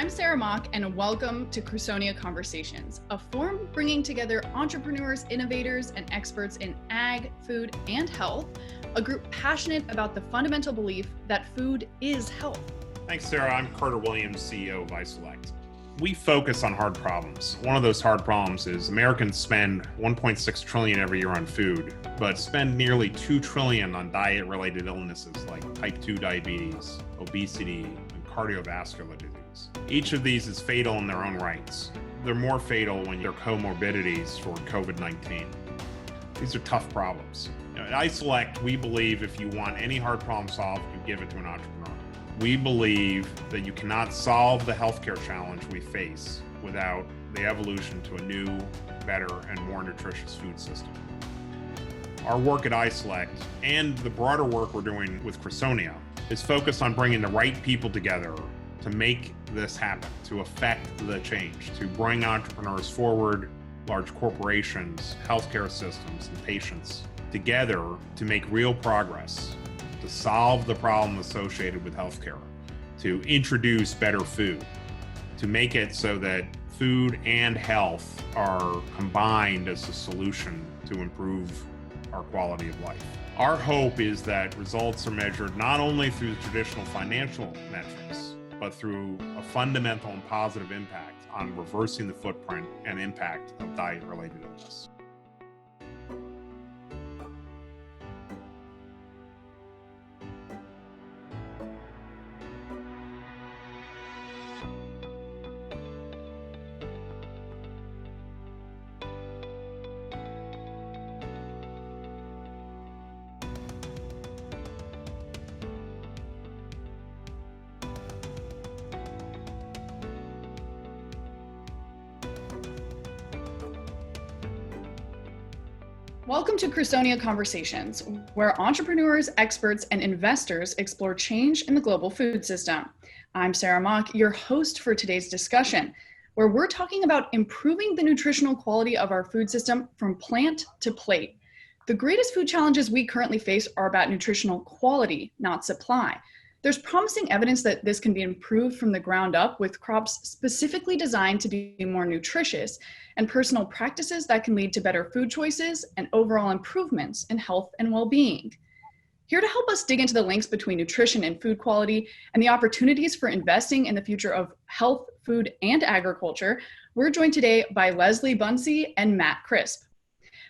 I'm Sarah Mock, and welcome to Crusonia Conversations, a forum bringing together entrepreneurs, innovators, and experts in ag, food, and health, a group passionate about the fundamental belief that food is health. Thanks, Sarah. I'm Carter Williams, CEO of iSelect. We focus on hard problems. One of those hard problems is Americans spend $1.6 trillion every year on food, but spend nearly $2 trillion on diet-related illnesses like type 2 diabetes, obesity, and cardiovascular disease. Each of these is fatal in their own rights. They're more fatal when they're comorbidities for COVID-19. These are tough problems. At iSelect, we believe if you want any hard problem solved, you give it to an entrepreneur. We believe that you cannot solve the healthcare challenge we face without the evolution to a new, better, and more nutritious food system. Our work at iSelect and the broader work we're doing with Crusonia is focused on bringing the right people together to make this happen, to affect the change, to bring entrepreneurs forward, large corporations, healthcare systems, and patients together to make real progress, to solve the problem associated with healthcare, to introduce better food, to make it so that food and health are combined as a solution to improve our quality of life. Our hope is that results are measured not only through the traditional financial metrics, but through a fundamental and positive impact on reversing the footprint and impact of diet-related illness. Welcome to Crusonia Conversations, where entrepreneurs, experts, and investors explore change in the global food system. I'm Sarah Mock, your host for today's discussion, where we're talking about improving the nutritional quality of our food system from plant to plate. The greatest food challenges we currently face are about nutritional quality, not supply. There's promising evidence that this can be improved from the ground up with crops specifically designed to be more nutritious and personal practices that can lead to better food choices and overall improvements in health and well-being. Here to help us dig into the links between nutrition and food quality and the opportunities for investing in the future of health, food, and agriculture, we're joined today by Leslie Bonci and Matt Crisp.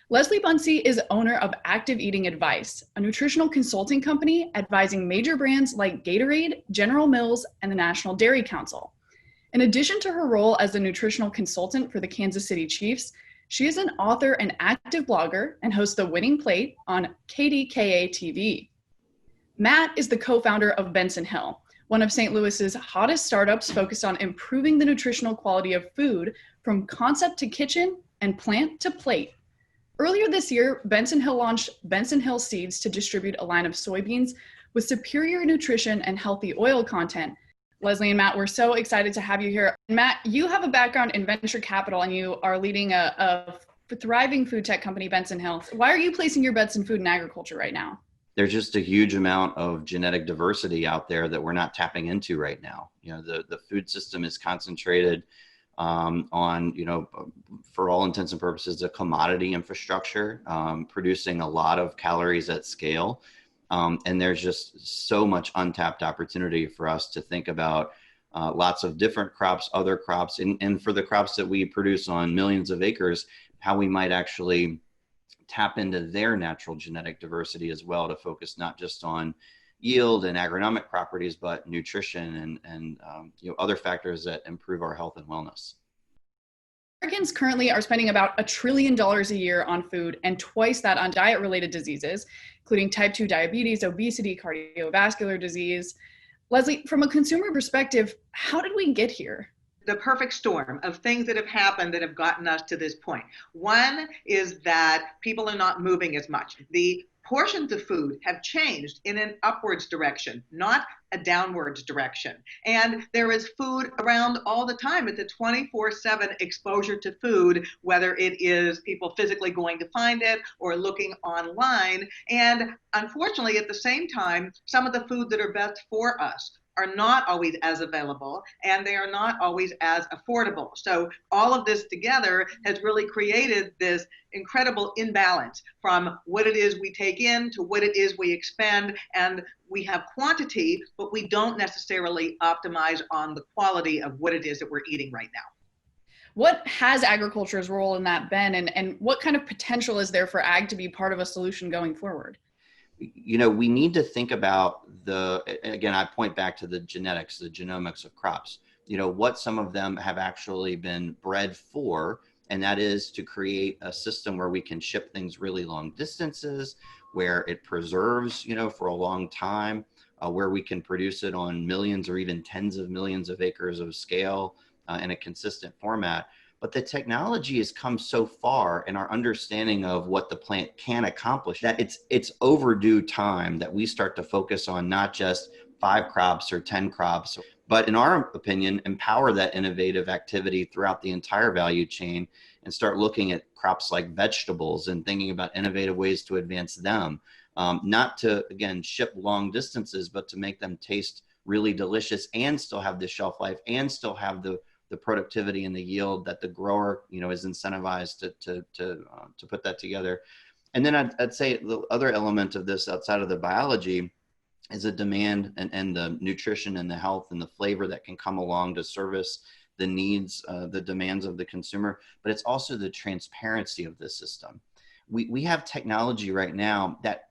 Leslie Bonci is owner of Active Eating Advice, a nutritional consulting company advising major brands like Gatorade, General Mills, and the National Dairy Council. In addition to her role as a nutritional consultant for the Kansas City Chiefs, she is an author and active blogger and hosts The Winning Plate on KDKA TV. Matt is the co-founder of Benson Hill, one of St. Louis's hottest startups focused on improving the nutritional quality of food from concept to kitchen and plant to plate. Earlier this year, Benson Hill launched Benson Hill Seeds to distribute a line of soybeans with superior nutrition and healthy oil content. Leslie and Matt, we're so excited to have you here. Matt, you have a background in venture capital and you are leading a thriving food tech company, Benson Hill. Why are you placing your bets in food and agriculture right now? There's just a huge amount of genetic diversity out there that we're not tapping into right now. You know, the food system is concentrated on, for all intents and purposes, a commodity infrastructure, producing a lot of calories at scale. And there's just so much untapped opportunity for us to think about lots of different crops, other crops, and for the crops that we produce on millions of acres, how we might actually tap into their natural genetic diversity as well to focus not just on yield and agronomic properties, but nutrition and other factors that improve our health and wellness. Americans currently are spending about $1 trillion a year on food and twice that on diet-related diseases, including type 2 diabetes, obesity, cardiovascular disease. Leslie, from a consumer perspective, how did we get here? The perfect storm of things that have happened that have gotten us to this point. One is that people are not moving as much. The portions of food have changed in an upwards direction, not a downwards direction. And there is food around all the time. It's a 24/7 exposure to food, whether it is people physically going to find it or looking online. And unfortunately, at the same time, some of the foods that are best for us are not always as available, and they are not always as affordable. So all of this together has really created this incredible imbalance from what it is we take in to what it is we expend. And we have quantity, but we don't necessarily optimize on the quality of what it is that we're eating right now. What has agriculture's role in that been, and what kind of potential is there for ag to be part of a solution going forward? We need to think about again, I point back to the genetics, the genomics of crops, what some of them have actually been bred for, and that is to create a system where we can ship things really long distances, where it preserves, for a long time, where we can produce it on millions or even tens of millions of acres of scale in a consistent format. But the technology has come so far in our understanding of what the plant can accomplish that it's overdue time that we start to focus on not just 5 crops or 10 crops, but in our opinion, empower that innovative activity throughout the entire value chain and start looking at crops like vegetables and thinking about innovative ways to advance them. Not to, again, ship long distances, but to make them taste really delicious and still have the shelf life and still have the productivity and the yield that the grower, is incentivized to put that together. And then I'd say the other element of this outside of the biology is a demand and the nutrition and the health and the flavor that can come along to service the needs, the demands of the consumer, but it's also the transparency of the system. We have technology right now that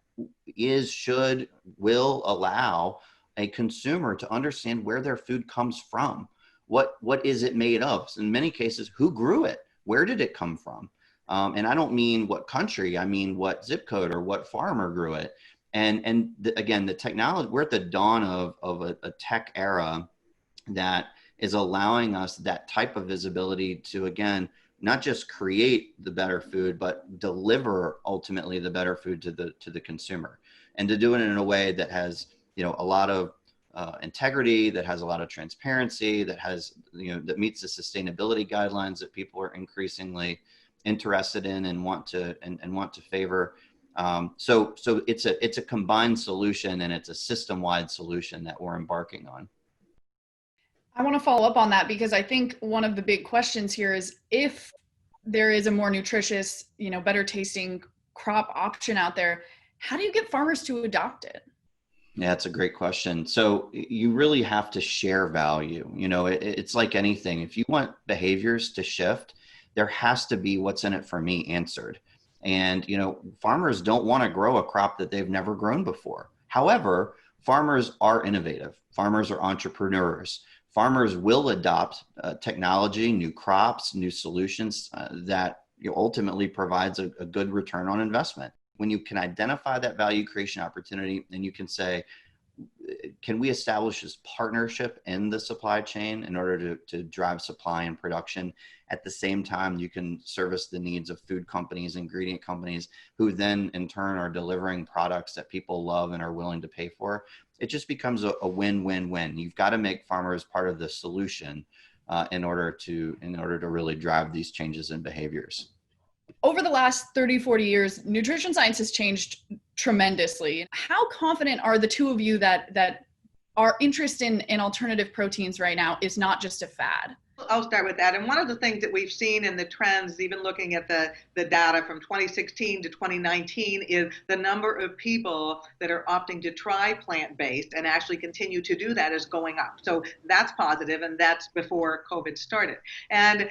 will allow a consumer to understand where their food comes from. What is it made of? In many cases, who grew it? Where did it come from? And I don't mean what country, I mean what zip code or what farmer grew it. And again, the technology, we're at the dawn of a tech era that is allowing us that type of visibility to, again, not just create the better food, but deliver ultimately the better food to the consumer, and to do it in a way that has, a lot of integrity, that has a lot of transparency, that has, that meets the sustainability guidelines that people are increasingly interested in and want to favor. So it's a combined solution, and it's a system-wide solution that we're embarking on. I want to follow up on that because I think one of the big questions here is if there is a more nutritious, better tasting crop option out there, how do you get farmers to adopt it? Yeah, that's a great question. So you really have to share value. It's like anything. If you want behaviors to shift, there has to be what's in it for me answered. And, farmers don't want to grow a crop that they've never grown before. However, farmers are innovative. Farmers are entrepreneurs. Farmers will adopt technology, new crops, new solutions that ultimately provides a good return on investment. When you can identify that value creation opportunity and you can say, can we establish this partnership in the supply chain in order to drive supply and production? At the same time, you can service the needs of food companies, ingredient companies, who then in turn are delivering products that people love and are willing to pay for. It just becomes a win-win-win. You've got to make farmers part of the solution in order to really drive these changes in behaviors. Over the last 30, 40 years, nutrition science has changed tremendously. How confident are the two of you that our interest in alternative proteins right now is not just a fad? I'll start with that. And one of the things that we've seen in the trends, even looking at the data from 2016 to 2019, is the number of people that are opting to try plant-based and actually continue to do that is going up. So that's positive, and that's before COVID started. And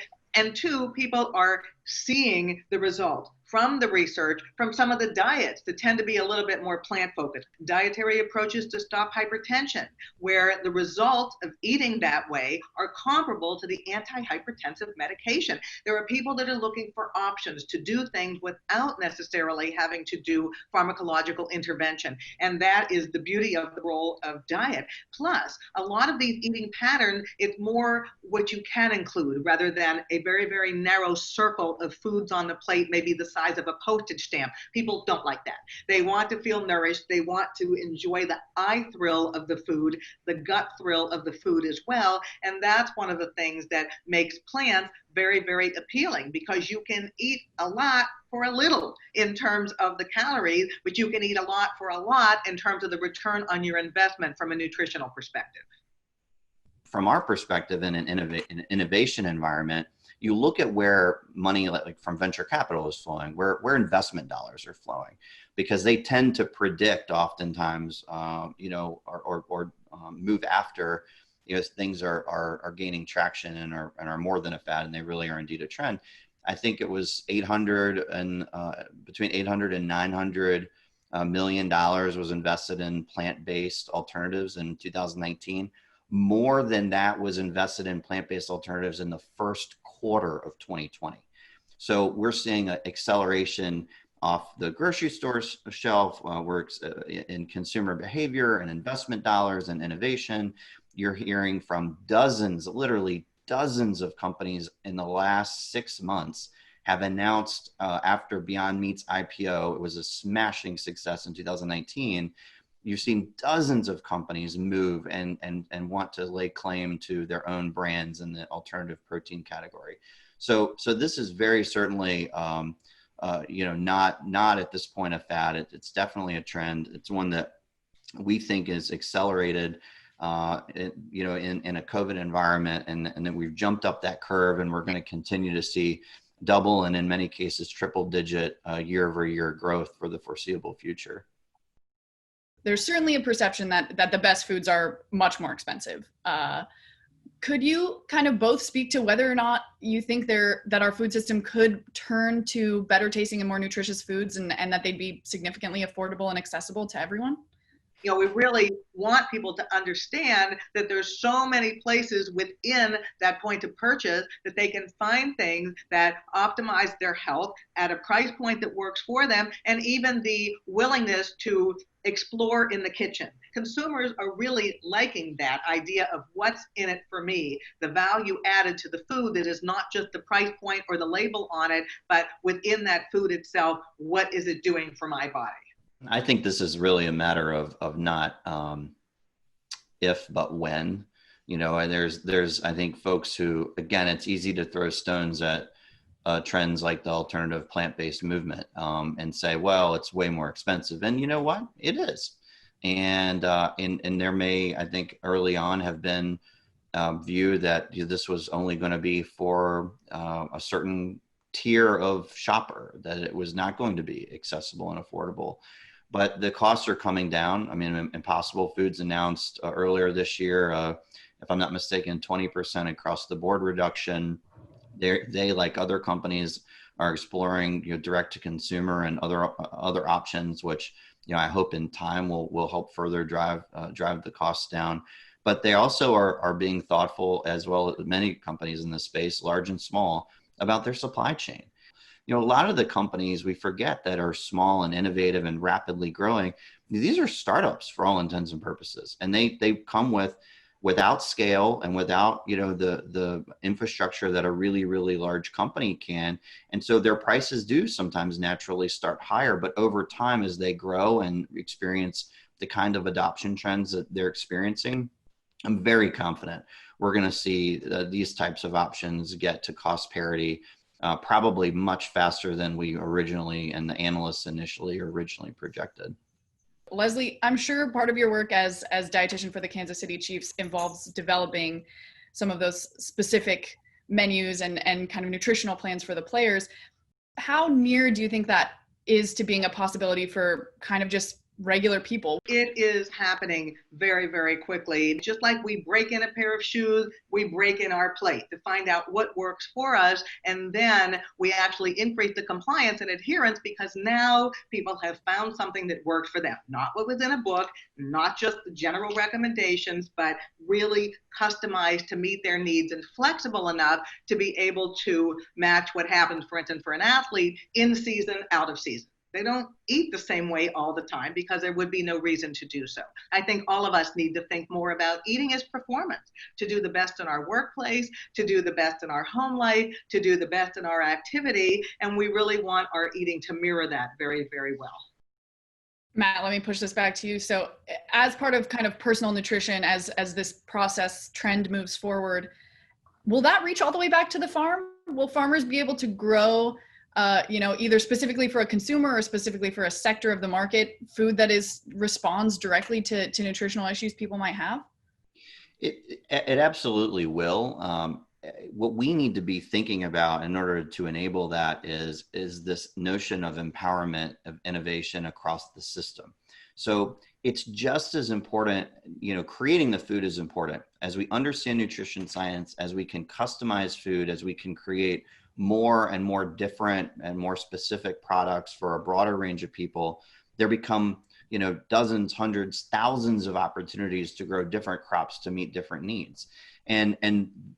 two, people are seeing the result from the research, from some of the diets that tend to be a little bit more plant-focused. Dietary approaches to stop hypertension, where the results of eating that way are comparable to the antihypertensive medication. There are people that are looking for options to do things without necessarily having to do pharmacological intervention. And that is the beauty of the role of diet. Plus, a lot of these eating patterns, it's more what you can include rather than a very, very narrow circle of foods on the plate, maybe the size of a postage stamp. People don't like that. They want to feel nourished. They want to enjoy the eye thrill of the food, the gut thrill of the food as well. And that's one of the things that makes plants very, very appealing, because you can eat a lot for a little in terms of the calories, but you can eat a lot for a lot in terms of the return on your investment from a nutritional perspective. from our perspective in an innovation environment, you look at where money like from venture capital is flowing, where investment dollars are flowing, because they tend to predict oftentimes, or move after, things are gaining traction and are more than a fad, and they really are indeed a trend. I think it was between 800 and 900 $1 million was invested in plant-based alternatives in 2019. More than that was invested in plant-based alternatives in the first quarter of 2020. So we're seeing an acceleration off the grocery store shelf. We're in consumer behavior and investment dollars and innovation. You're hearing from literally dozens of companies in the last 6 months have announced after Beyond Meat's IPO, it was a smashing success in 2019. You've seen dozens of companies move and want to lay claim to their own brands in the alternative protein category. So this is very certainly, not at this point a fad. It's definitely a trend. It's one that we think is accelerated, in a COVID environment, and then we've jumped up that curve, and we're going to continue to see double and in many cases triple digit year-over-year growth for the foreseeable future. There's certainly a perception that the best foods are much more expensive. Could you kind of both speak to whether or not you think that our food system could turn to better tasting and more nutritious foods, and that they'd be significantly affordable and accessible to everyone? We really want people to understand that there's so many places within that point of purchase that they can find things that optimize their health at a price point that works for them, and even the willingness to explore in the kitchen. Consumers are really liking that idea of what's in it for me, the value added to the food that is not just the price point or the label on it, but within that food itself, what is it doing for my body? I think this is really a matter of not if, but when. And there's I think folks who, again, it's easy to throw stones at trends like the alternative plant-based movement and say, well, it's way more expensive. And you know what? It is. And there may, I think, early on have been view that this was only going to be for a certain tier of shopper, that it was not going to be accessible and affordable. But the costs are coming down. I mean, Impossible Foods announced earlier this year, if I'm not mistaken, 20% across the board reduction. They, like other companies, are exploring direct to consumer and other options, which I hope in time will help further drive the costs down. But they also are being thoughtful, as well as many companies in this space, large and small, about their supply chain. A lot of the companies we forget that are small and innovative and rapidly growing, these are startups for all intents and purposes. And they come without scale and without, the infrastructure that a really, really large company can. And so their prices do sometimes naturally start higher, but over time, as they grow and experience the kind of adoption trends that they're experiencing, I'm very confident we're going to see these types of options get to cost parity probably much faster than we originally and the analysts initially originally projected. Leslie, I'm sure part of your work as dietitian for the Kansas City Chiefs involves developing some of those specific menus and kind of nutritional plans for the players. How near do you think that is to being a possibility for kind of just regular people? It is happening very, very quickly. Just like we break in a pair of shoes, we break in our plate to find out what works for us. And then we actually increase the compliance and adherence, because now people have found something that works for them. Not what was in a book, not just the general recommendations, but really customized to meet their needs and flexible enough to be able to match what happens, for instance, for an athlete in season, out of season. They don't eat the same way all the time because there would be no reason to do so. I think all of us need to think more about eating as performance, to do the best in our workplace, to do the best in our home life, to do the best in our activity. And we really want our eating to mirror that very, very well. Matt, let me push this back to you. So as part of kind of personal nutrition, as this process trend moves forward, will that reach all the way back to the farm? Will farmers be able to grow either specifically for a consumer or specifically for a sector of the market, food that responds directly to nutritional issues people might have? It absolutely will. What we need to be thinking about in order to enable that is this notion of empowerment of innovation across the system. So it's just as important, creating the food is important. As we understand nutrition science, as we can customize food, as we can create more and more different and more specific products for a broader range of people, there become dozens, hundreds, thousands of opportunities to grow different crops to meet different needs. And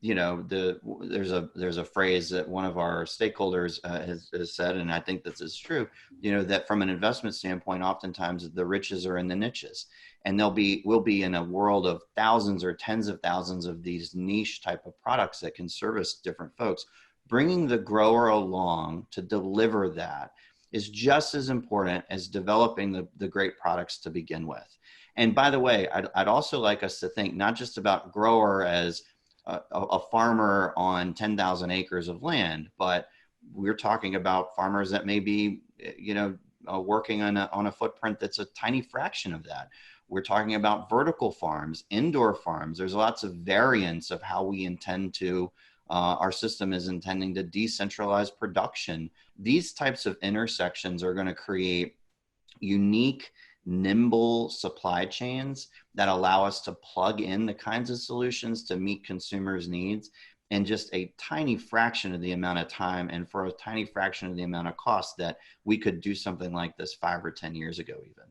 there's a phrase that one of our stakeholders has said, and I think this is true, that from an investment standpoint, oftentimes the riches are in the niches, and we'll be in a world of thousands or tens of thousands of these niche type of products that can service different folks. Bringing the grower along to deliver that is just as important as developing the great products to begin with. And by the way, I'd also like us to think not just about grower as a farmer on 10,000 acres of land, but we're talking about farmers that may be, working on a footprint that's a tiny fraction of that. We're talking about vertical farms, indoor farms. There's lots of variants of how we intend to our system is intending to decentralize production. These types of intersections are going to create unique, nimble supply chains that allow us to plug in the kinds of solutions to meet consumers' needs in just a tiny fraction of the amount of time and for a tiny fraction of the amount of cost that we could do something like this 5 or 10 years ago even.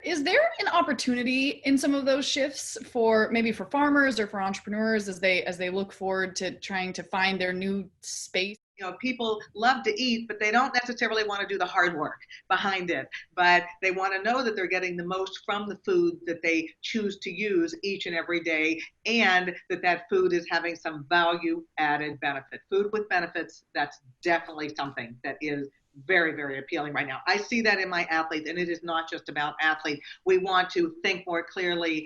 Is there an opportunity in some of those shifts for farmers or for entrepreneurs as they look forward to trying to find their new space? People love to eat, but they don't necessarily want to do the hard work behind it. But they want to know that they're getting the most from the food that they choose to use each and every day, and that food is having some value added benefit. Food with benefits, that's definitely something that is very, very appealing right now. I see that in my athletes, and it is not just about athletes. We want to think more clearly.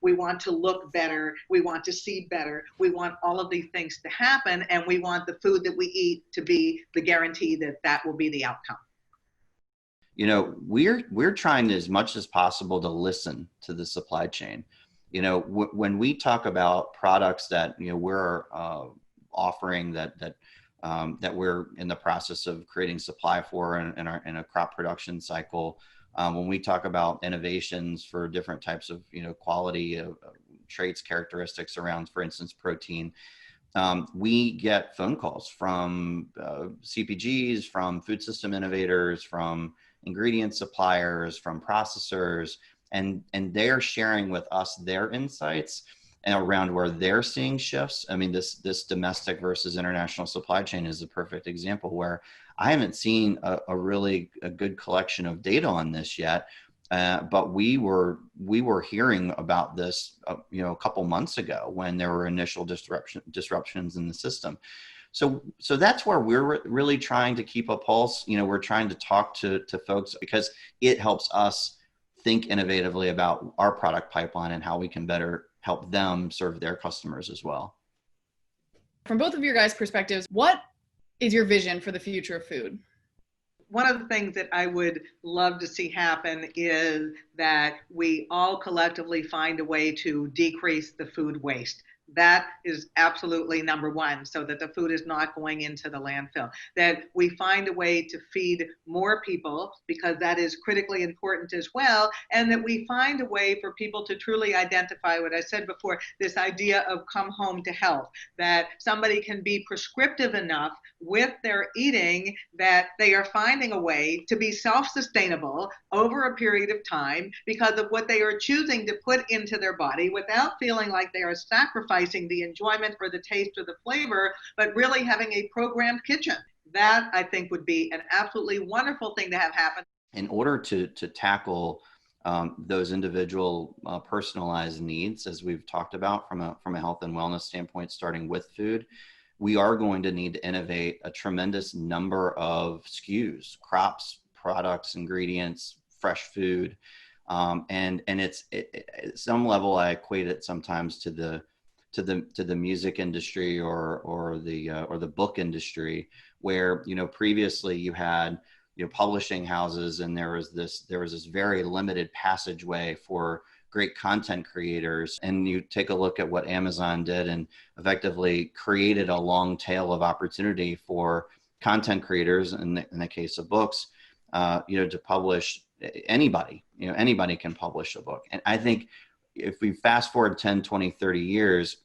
We want to look better. We want to see better. We want all of these things to happen, and we want the food that we eat to be the guarantee that will be the outcome. We're trying as much as possible to listen to the supply chain. When we talk about products that we're offering that we're in the process of creating supply for in a crop production cycle. When we talk about innovations for different types of, quality traits, characteristics around, for instance, protein, we get phone calls from CPGs, from food system innovators, from ingredient suppliers, from processors, and they're sharing with us their insights around where they're seeing shifts. I mean, this domestic versus international supply chain is a perfect example where I haven't seen a really good collection of data on this yet, but we were hearing about this, a couple months ago when there were initial disruptions in the system. So that's where we're really trying to keep a pulse. We're trying to talk to folks because it helps us think innovatively about our product pipeline and how we can better help them serve their customers as well. From both of your guys' perspectives, what is your vision for the future of food? One of the things that I would love to see happen is that we all collectively find a way to decrease the food waste. That is absolutely number one, so that the food is not going into the landfill. That we find a way to feed more people, because that is critically important as well. And that we find a way for people to truly identify what I said before, this idea of come home to health. That somebody can be prescriptive enough with their eating that they are finding a way to be self-sustainable over a period of time because of what they are choosing to put into their body, without feeling like they are sacrificing the enjoyment or the taste or the flavor, but really having a programmed kitchen. That, I think, would be an absolutely wonderful thing to have happen. In order to tackle those individual personalized needs, as we've talked about from a health and wellness standpoint, starting with food, we are going to need to innovate a tremendous number of SKUs, crops, products, ingredients, fresh food, and it's at some level I equate it sometimes to the music industry or the book industry, where previously you had publishing houses, and there was this very limited passageway for great content creators. And you take a look at what Amazon did and effectively created a long tail of opportunity for content creators, in the case of books, to publish. Anybody can publish a book. And I think if we fast forward 10, 20, 30 years,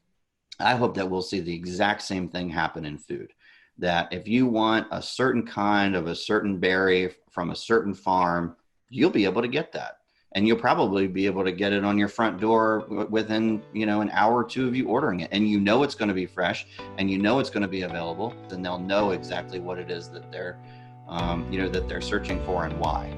I hope that we'll see the exact same thing happen in food. That if you want a certain kind of a certain berry from a certain farm, you'll be able to get that. And you'll probably be able to get it on your front door within, an hour or two of you ordering it. And it's going to be fresh, and it's going to be available. And they'll know exactly what it is that they're searching for and why.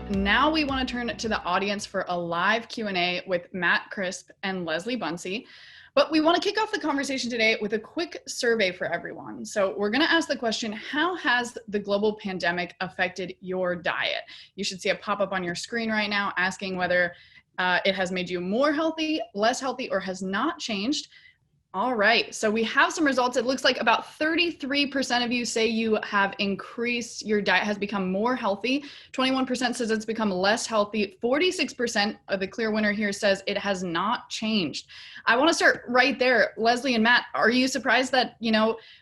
Now we want to turn it to the audience for a live Q&A with Matt Crisp and Leslie Bonci. But we want to kick off the conversation today with a quick survey for everyone. So we're going to ask the question, how has the global pandemic affected your diet? You should see a pop-up on your screen right now asking whether it has made you more healthy, less healthy, or has not changed. All right, so we have some results. It looks like about 33% of you say you have increased, your diet has become more healthy. 21% says it's become less healthy. 46% of the clear winner here says it has not changed. I want to start right there. Leslie and Matt, are you surprised that,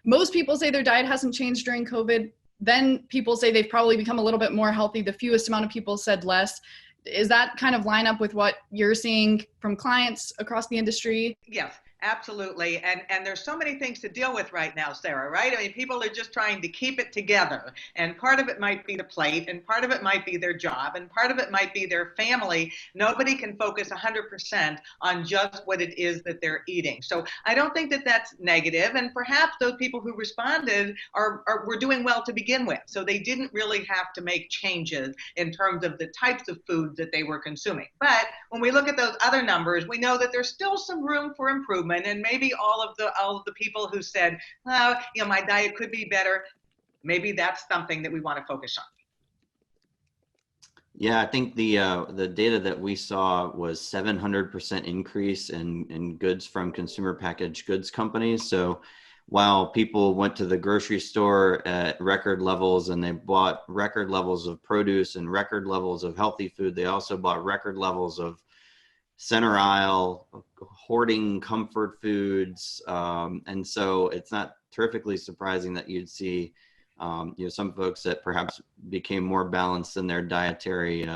most people say their diet hasn't changed during COVID? Then people say they've probably become a little bit more healthy. The fewest amount of people said less. Is that kind of line up with what you're seeing from clients across the industry? Yes. Absolutely. And there's so many things to deal with right now, Sarah, right? I mean, people are just trying to keep it together. And part of it might be the plate, and part of it might be their job, and part of it might be their family. Nobody can focus 100% on just what it is that they're eating. So I don't think that that's negative. And perhaps those people who responded were doing well to begin with. So they didn't really have to make changes in terms of the types of foods that they were consuming. But when we look at those other numbers, we know that there's still some room for improvement. And maybe all of the people who said, my diet could be better, maybe that's something that we want to focus on. Yeah, I think the data that we saw was 700% increase in goods from consumer packaged goods companies. So while people went to the grocery store at record levels and they bought record levels of produce and record levels of healthy food, they also bought record levels of center aisle, hoarding comfort foods. And so it's not terrifically surprising that you'd see, some folks that perhaps became more balanced in their dietary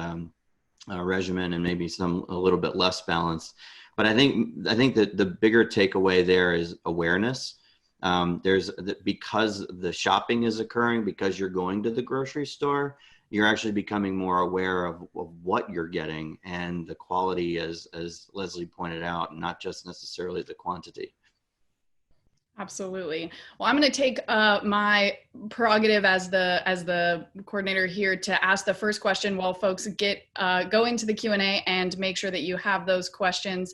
regimen and maybe some a little bit less balanced. But I think that the bigger takeaway there is awareness. Because the shopping is occurring, because you're going to the grocery store, you're actually becoming more aware of what you're getting and the quality, as Leslie pointed out, not just necessarily the quantity. Absolutely. Well, I'm going to take my prerogative as the coordinator here to ask the first question while folks go into the Q&A and make sure that you have those questions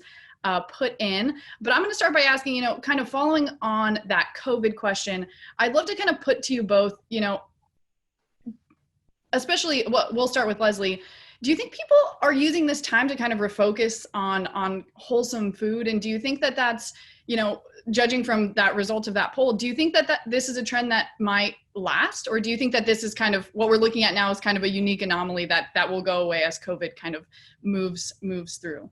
put in. But I'm going to start by asking, kind of following on that COVID question, I'd love to kind of put to you both, especially, we'll start with Leslie. Do you think people are using this time to kind of refocus on wholesome food? And do you think that that's, judging from that result of that poll, do you think that this is a trend that might last? Or do you think that this is kind of what we're looking at now is kind of a unique anomaly that will go away as COVID kind of moves through?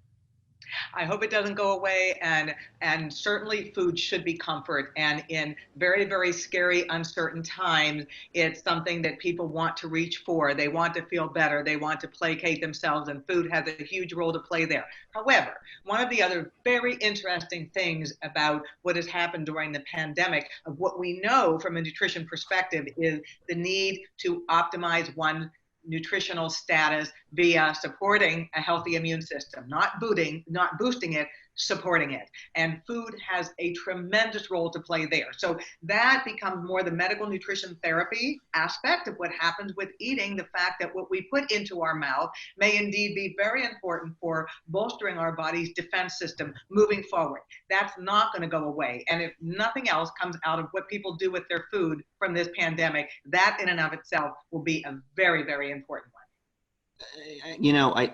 I hope it doesn't go away, and certainly food should be comfort. And in very, very scary, uncertain times, it's something that people want to reach for. They want to feel better. They want to placate themselves, and food has a huge role to play there. However, one of the other very interesting things about what has happened during the pandemic, of what we know from a nutrition perspective, is the need to optimize one nutritional status via supporting a healthy immune system, not boosting it, supporting it. And food has a tremendous role to play there. So that becomes more the medical nutrition therapy aspect of what happens with eating, the fact that what we put into our mouth may indeed be very important for bolstering our body's defense system moving forward. That's not going to go away. And if nothing else comes out of what people do with their food from this pandemic, that in and of itself will be a very, very important one.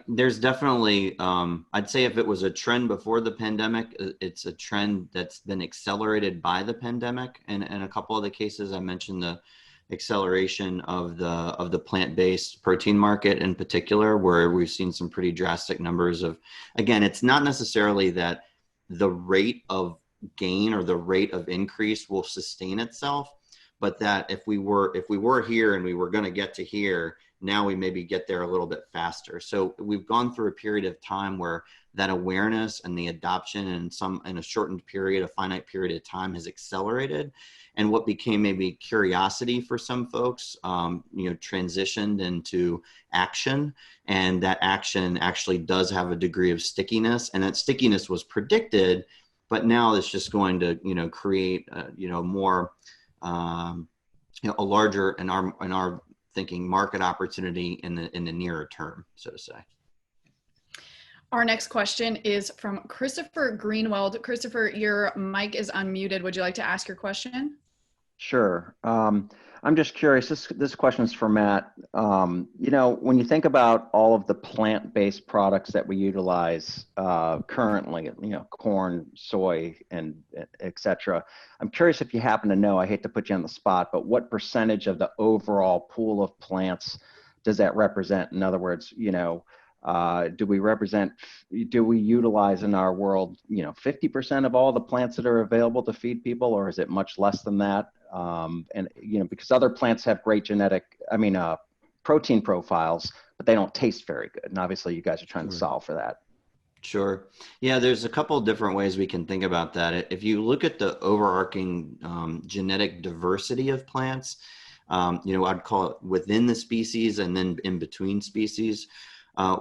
There's definitely, I'd say if it was a trend before the pandemic, it's a trend that's been accelerated by the pandemic. And in a couple of the cases, I mentioned the acceleration of the plant-based protein market in particular, where we've seen some pretty drastic numbers of, again, it's not necessarily that the rate of gain or the rate of increase will sustain itself, but that if we were here and we were going to get to here, now we maybe get there a little bit faster. So we've gone through a period of time where that awareness and the adoption in a shortened period, a finite period of time, has accelerated. And what became maybe curiosity for some folks, transitioned into action. And that action actually does have a degree of stickiness. And that stickiness was predicted, but now it's just going to, create, more, a larger, in our thinking, market opportunity in the nearer term, so to say. Our next question is from Christopher Greenwald. Christopher, your mic is unmuted. Would you like to ask your question? Sure. I'm just curious, this question is for Matt. When you think about all of the plant-based products that we utilize currently, corn, soy, and et cetera, I'm curious if you happen to know, I hate to put you on the spot, but what percentage of the overall pool of plants does that represent? In other words, do we utilize in our world, 50% of all the plants that are available to feed people, or is it much less than that? Because other plants have great protein profiles, but they don't taste very good. And obviously you guys are trying to solve for that. Sure. Yeah, there's a couple of different ways we can think about that. If you look at the overarching genetic diversity of plants, I'd call it within the species and then in between species.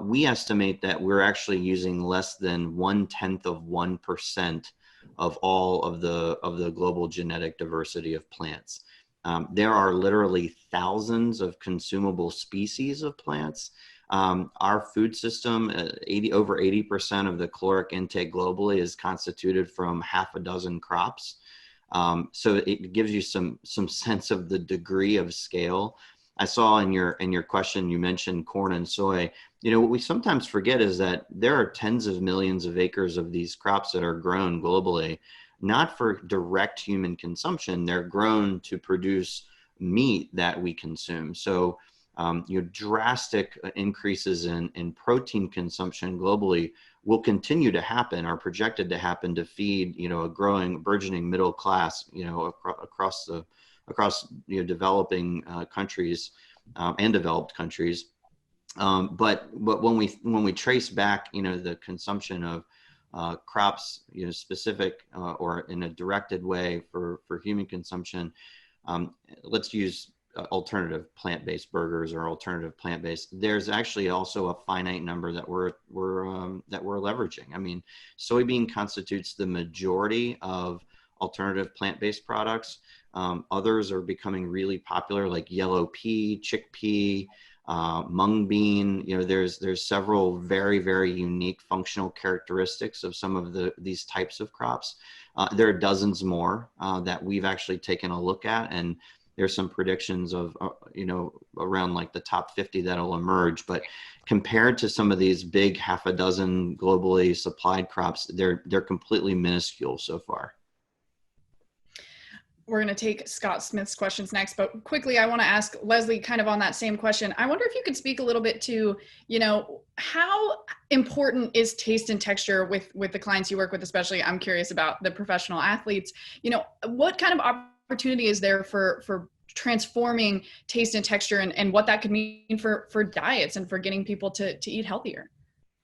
We estimate that we're actually using less than 0.1% of all of the global genetic diversity of plants. There are literally thousands of consumable species of plants. Our food system, over 80% of the caloric intake globally is constituted from half a dozen crops. So it gives you some sense of the degree of scale. I saw in your question, you mentioned corn and soy. What we sometimes forget is that there are tens of millions of acres of these crops that are grown globally, not for direct human consumption. They're grown to produce meat that we consume. So, drastic increases in protein consumption globally will continue to happen, are projected to happen, to feed, a growing, burgeoning middle class, across developing countries and developed countries. But when we trace back, the consumption of crops, specific or in a directed way for human consumption, let's use alternative plant-based burgers or alternative plant-based. There's actually also a finite number that we're leveraging. I mean, soybean constitutes the majority of alternative plant-based products. Others are becoming really popular, like yellow pea, chickpea, mung bean. There's several very, very unique functional characteristics of some of these types of crops. There are dozens more that we've actually taken a look at, and there's some predictions of around like the top 50 that'll emerge. But compared to some of these big half a dozen globally supplied crops, they're completely minuscule so far. We're going to take Scott Smith's questions next, but quickly, I want to ask Leslie kind of on that same question. I wonder if you could speak a little bit to, how important is taste and texture with the clients you work with, especially I'm curious about the professional athletes. What kind of opportunity is there for transforming taste and texture and what that could mean for diets and for getting people to eat healthier?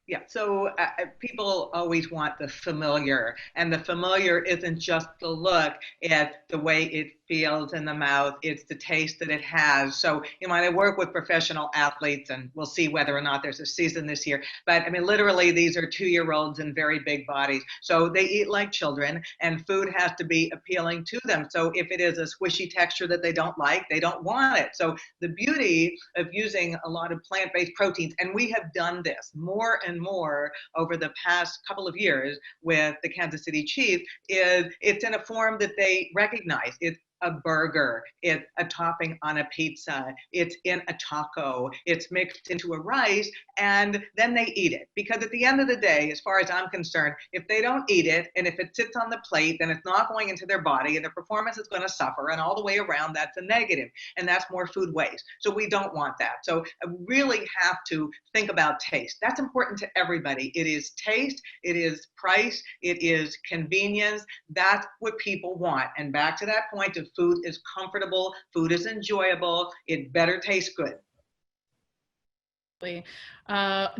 Yeah, so people always want the familiar, and the familiar isn't just the look at the way it feels in the mouth, it's the taste that it has. So, when I work with professional athletes, and we'll see whether or not there's a season this year, but I mean, literally these are 2-year-olds in very big bodies. So they eat like children, and food has to be appealing to them. So if it is a squishy texture that they don't like, they don't want it. So the beauty of using a lot of plant-based proteins, and we have done this more and more over the past couple of years with the Kansas City Chiefs, is it's in a form that they recognize. It's a burger, it's a topping on a pizza, it's in a taco, it's mixed into a rice, and then they eat it. Because at the end of the day, as far as I'm concerned, if they don't eat it and if it sits on the plate, then it's not going into their body and their performance is going to suffer. And all the way around, that's a negative. And that's more food waste. So we don't want that. So I really have to think about taste. That's important to everybody. It is taste, it is price, it is convenience. That's what people want. And back to that point of food is comfortable, food is enjoyable, it better taste good.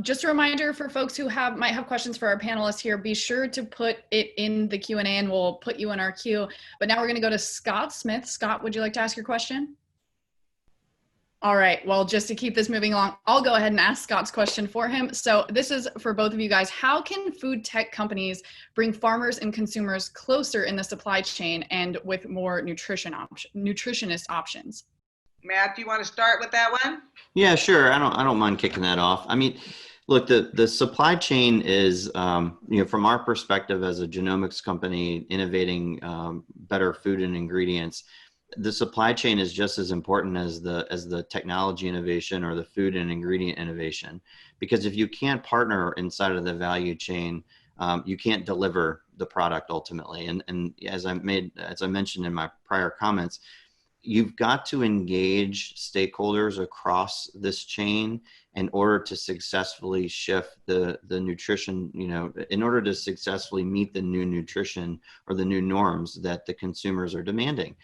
Just a reminder for folks who might have questions for our panelists here, be sure to put it in the Q&A and we'll put you in our queue. But now we're going to go to Scott Smith. Scott, would you like to ask your question? All right, well, just to keep this moving along, I'll go ahead and ask Scott's question for him. So this is for both of you guys. How can food tech companies bring farmers and consumers closer in the supply chain and with more nutritionist options? Matt, do you want to start with that one? Yeah, sure. I don't mind kicking that off. I mean, look, the supply chain is, from our perspective as a genomics company innovating better food and ingredients, the supply chain is just as important as the technology innovation or the food and ingredient innovation. Because if you can't partner inside of the value chain, you can't deliver the product ultimately. And as I mentioned in my prior comments, you've got to engage stakeholders across this chain in order to successfully shift the nutrition, in order to successfully meet the new nutrition or the new norms that the consumers are demanding.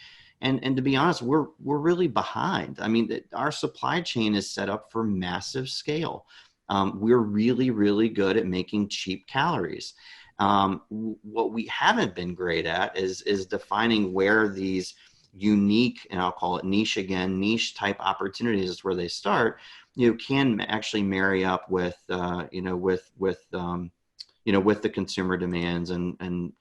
And to be honest, we're really behind. I mean, our supply chain is set up for massive scale. We're really, really good at making cheap calories. What we haven't been great at is defining where these unique, and I'll call it niche again, niche type opportunities is where they start, can actually marry up with, with the consumer demands. And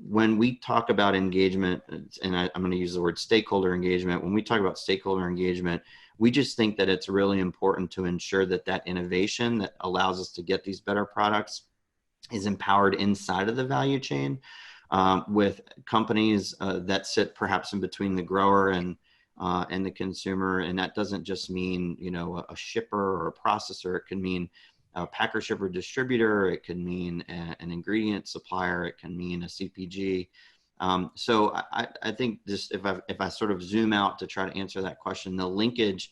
when we talk about engagement, and I'm going to use the word stakeholder engagement, when we talk about stakeholder engagement, we just think that it's really important to ensure that innovation that allows us to get these better products is empowered inside of the value chain. With companies that sit perhaps in between the grower and the consumer. And that doesn't just mean, a shipper or a processor. It can mean a packer, shipper, distributor. It can mean an ingredient supplier. It can mean a CPG. So I think just if I sort of zoom out to try to answer that question, the linkage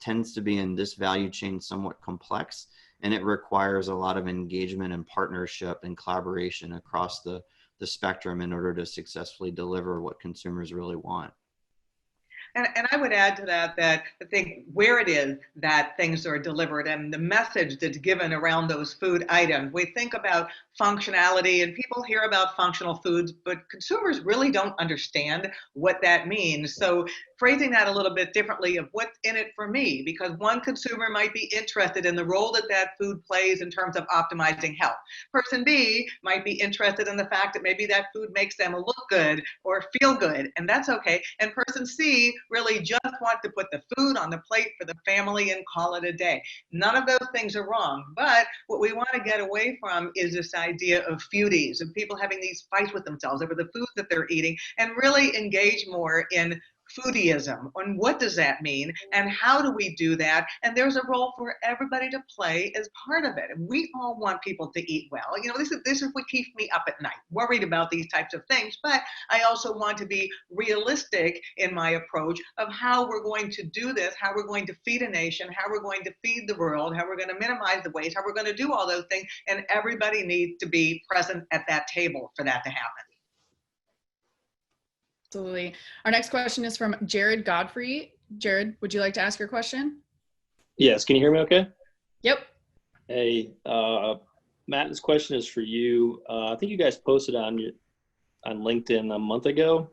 tends to be in this value chain somewhat complex, and it requires a lot of engagement and partnership and collaboration across the spectrum in order to successfully deliver what consumers really want. And I would add to that I think where it is that things are delivered and the message that's given around those food items, we think about functionality and people hear about functional foods, but consumers really don't understand what that means. So phrasing that a little bit differently of what's in it for me, because one consumer might be interested in the role that food plays in terms of optimizing health. Person B might be interested in the fact that maybe that food makes them look good or feel good, and that's okay. And person C really just want to put the food on the plate for the family and call it a day. None of those things are wrong, but what we want to get away from is this idea of foodies, of people having these fights with themselves over the foods that they're eating, and really engage more in foodieism. And what does that mean? And how do we do that? And there's a role for everybody to play as part of it. And we all want people to eat well. This is what keeps me up at night, worried about these types of things. But I also want to be realistic in my approach of how we're going to do this, how we're going to feed a nation, how we're going to feed the world, how we're going to minimize the waste, how we're going to do all those things. And everybody needs to be present at that table for that to happen. Absolutely. Our next question is from Jared Godfrey. Jared, would you like to ask your question? Yes. Can you hear me okay? Yep. Hey, Matt, this question is for you. I think you guys posted on LinkedIn a month ago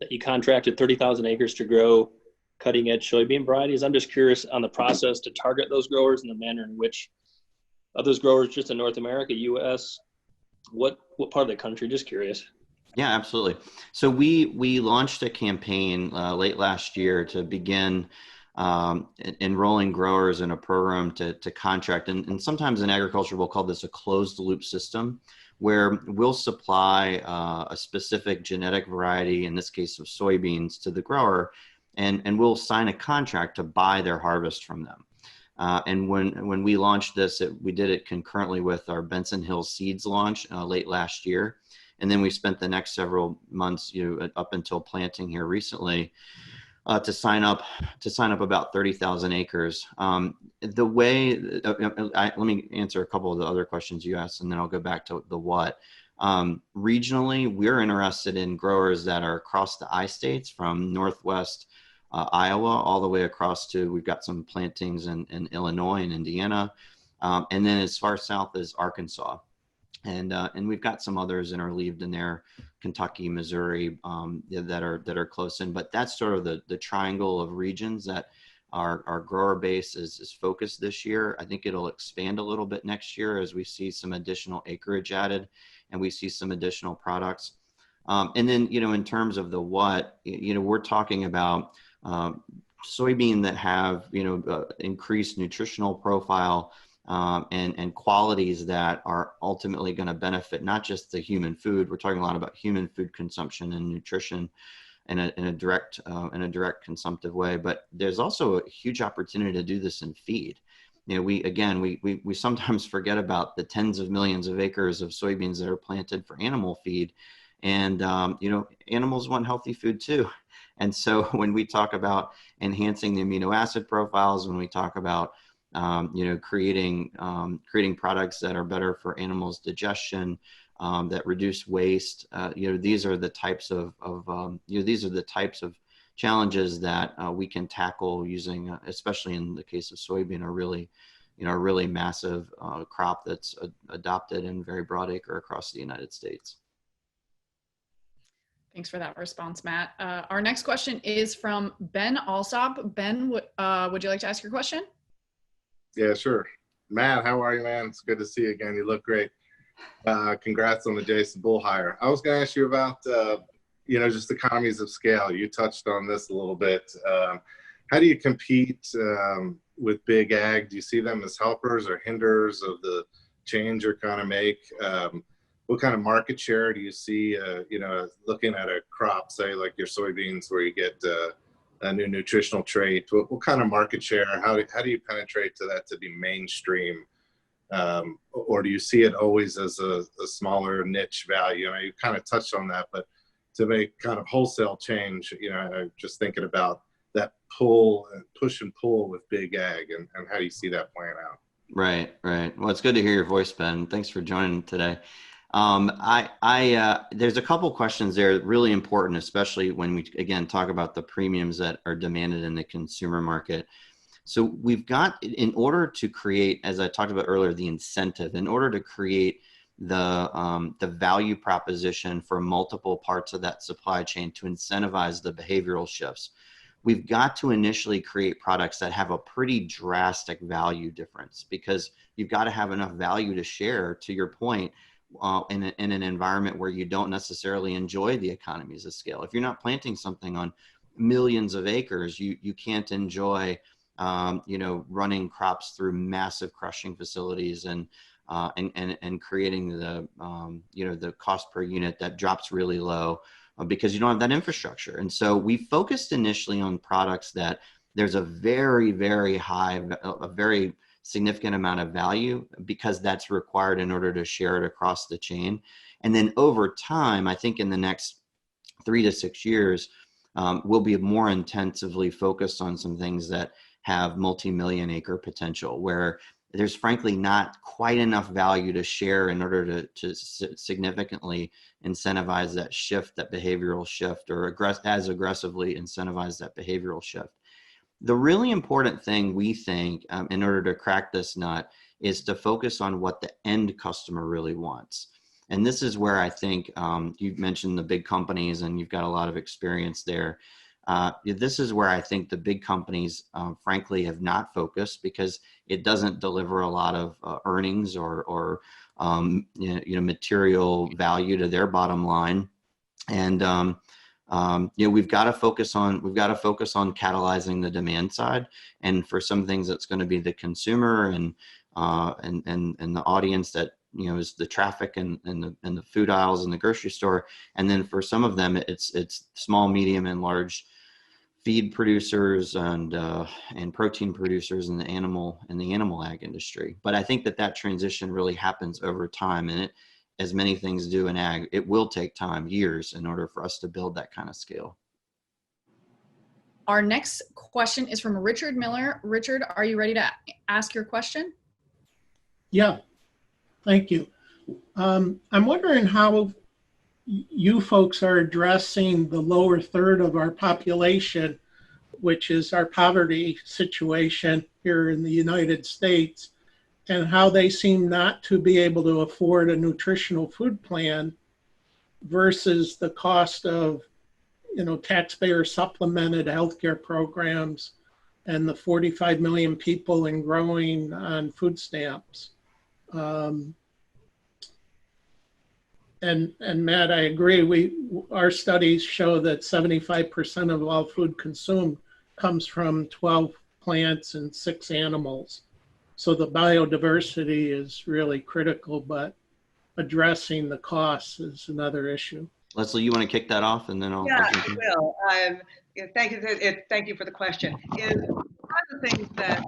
that you contracted 30,000 acres to grow cutting edge soybean varieties. I'm just curious on the process to target those growers and the manner in which of those growers just in North America, US, what part of the country? Just curious. Yeah, absolutely. So we launched a campaign late last year to begin enrolling growers in a program to contract. And sometimes in agriculture, we'll call this a closed loop system, where we'll supply a specific genetic variety, in this case of soybeans, to the grower, and we'll sign a contract to buy their harvest from them. And when we launched this, we did it concurrently with our Benson Hill Seeds launch late last year. And then we spent the next several months, up until planting here recently, to sign up about 30,000 acres. Let me answer a couple of the other questions you asked, and then I'll go back to the what. Regionally, we're interested in growers that are across the I-states, from Northwest Iowa all the way across to, we've got some plantings in Illinois and Indiana, and then as far south as Arkansas. And we've got some others interleaved in there, Kentucky, Missouri, that are close in. But that's sort of the triangle of regions that our grower base is focused this year. I think it'll expand a little bit next year as we see some additional acreage added and we see some additional products. And then, in terms of the what, we're talking about soybean that have, increased nutritional profile, and qualities that are ultimately going to benefit not just the human food. We're talking a lot about human food consumption and nutrition in a direct consumptive way, but there's also a huge opportunity to do this in feed. We sometimes forget about the tens of millions of acres of soybeans that are planted for animal feed, and animals want healthy food too. And so when we talk about enhancing the amino acid profiles, when we talk about creating products that are better for animals' digestion, that reduce waste, these are the types of challenges that we can tackle using, especially in the case of soybean, a really massive crop that's adopted in very broad acre across the United States. Thanks for that response, Matt. Our next question is from Ben Alsop. Ben, would you like to ask your question? Yeah, sure. Matt, how are you, man? It's good to see you again. You look great. Congrats on the Jason Bull hire. I was going to ask you about, just economies of scale. You touched on this a little bit. How do you compete with big ag? Do you see them as helpers or hinders of the change you're trying to make? What kind of market share do you see, looking at a crop, say like your soybeans, where you get a new nutritional trait? What kind of market share? How do you penetrate to that to be mainstream? Or do you see it always as a smaller niche value? You kind of touched on that, but to make kind of wholesale change, I'm just thinking about that push and pull with big ag, and how do you see that playing out? Right. Well, it's good to hear your voice, Ben. Thanks for joining today. There's a couple questions there really important, especially when we, again, talk about the premiums that are demanded in the consumer market. So we've got, in order to create, as I talked about earlier, the incentive, in order to create the value proposition for multiple parts of that supply chain to incentivize the behavioral shifts, we've got to initially create products that have a pretty drastic value difference, because you've got to have enough value to share, to your point, in an environment where you don't necessarily enjoy the economies of scale. If you're not planting something on millions of acres, you can't enjoy, running crops through massive crushing facilities and creating the cost per unit that drops really low, because you don't have that infrastructure. And so we focused initially on products that there's a very, very high, a very significant amount of value, because that's required in order to share it across the chain. And then over time, I think in the next 3 to 6 years, we'll be more intensively focused on some things that have multi-million acre potential, where there's frankly not quite enough value to share in order to significantly incentivize that shift, that behavioral shift, or as aggressively incentivize that behavioral shift. The really important thing, we think, in order to crack this nut, is to focus on what the end customer really wants. And this is where I think, you've mentioned the big companies and you've got a lot of experience there. This is where I think the big companies, frankly, have not focused, because it doesn't deliver a lot of earnings or material value to their bottom line. And we've got to focus on catalyzing the demand side. And for some things, that's going to be the consumer and the audience that is the traffic and the food aisles in the grocery store. And then for some of them, it's small, medium, and large feed producers and protein producers in the animal ag industry. But I think that transition really happens over time, and as many things do in ag, it will take time, years, in order for us to build that kind of scale. Our next question is from Richard Miller. Richard, are you ready to ask your question? Yeah, thank you. I'm wondering how you folks are addressing the lower third of our population, which is our poverty situation here in the United States, and how they seem not to be able to afford a nutritional food plan versus the cost of, taxpayer supplemented healthcare programs and the 45 million people and growing on food stamps. And Matt, I agree. Our studies show that 75% of all food consumed comes from 12 plants and 6 animals. So the biodiversity is really critical, but addressing the costs is another issue. Leslie, you want to kick that off, and then I'll. Yeah, I will. Thank you. Thank you for the question. One of the things that,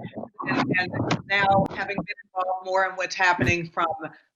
and now having been involved more in what's happening from